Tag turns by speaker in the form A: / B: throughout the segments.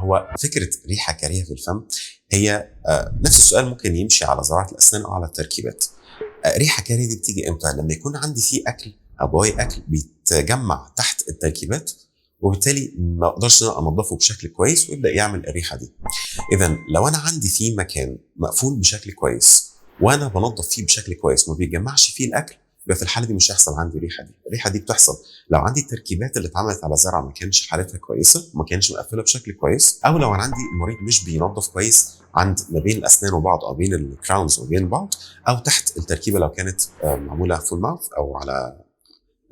A: هو فكرة ريحة كريهة في الفم هي نفس السؤال ممكن يمشي على زراعة الأسنان أو على التركيبات. ريحة كريهة دي بتيجي إمتى؟ لما يكون عندي فيه أكل أو بواقي أكل بيتجمع تحت التركيبات، وبالتالي ما أقدرش إن أنا أنضفه بشكل كويس ويبدأ يعمل الريحة دي. إذا لو أنا عندي فيه مكان مقفول بشكل كويس وأنا بنضف فيه بشكل كويس وما بيتجمعش فيه الأكل، يبقى في الحالة دي مش هيحصل عندي الريحة دي. الريحة دي بتحصل لو عندي التركيبات اللي اتعملت على زرع ما كانش حالتها كويسة وما كانش مقفلة بشكل كويس، أو لو أنا عندي المريض مش بينظف كويس عند ما بين الأسنان وبعض أو بين الكراونز وبين بعض، أو تحت التركيبة لو كانت معمولة فول ماوث أو على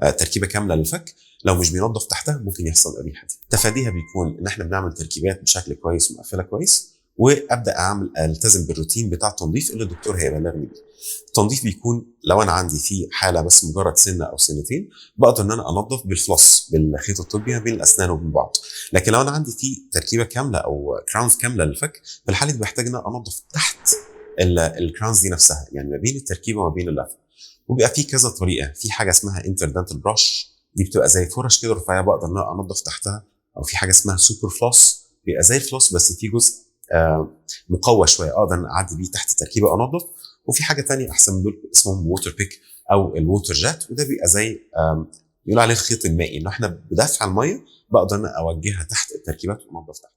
A: تركيبه كامله للفك، لو مش بينظف تحتها ممكن يحصل الريحه دي. تفاديها بيكون ان احنا بنعمل تركيبات بشكل كويس ومقفله كويس، وابدا التزم بالروتين بتاع التنظيف اللي الدكتور هيبلغني بيه. التنظيف بيكون لو انا عندي فيه حاله بس مجرد سنه او سنتين، بقدر ان انا انظف بالفلوس بالخيط الطبي بين الاسنان وبين بعض. لكن لو انا عندي فيه تركيبه كامله او كراونز كامله للفك، في الحاله دي بحتاج ان انا انظف تحت الكراونز دي نفسها، يعني ما بين التركيبه وما بين اللف. وبيبقى في كذا طريقه، في حاجه اسمها انتردنتال براش، دي بتبقى زي فرش كده رفيعه بقدر ان انا انضف تحتها، او في حاجه اسمها سوبر فلوس بيبقى زي الفلوس بس في جزء مقوى شويه اقدر ان اعدي بيه تحت التركيبه انضف. وفي حاجه ثانيه احسن من دول اسمهم ووتر بيك او الووتر جات، وده بيبقى زي بيقولوا عليه الخيط المائي، ان احنا بدافع الميه بقدر ان اوجهها تحت التركيبات وانضف تحت.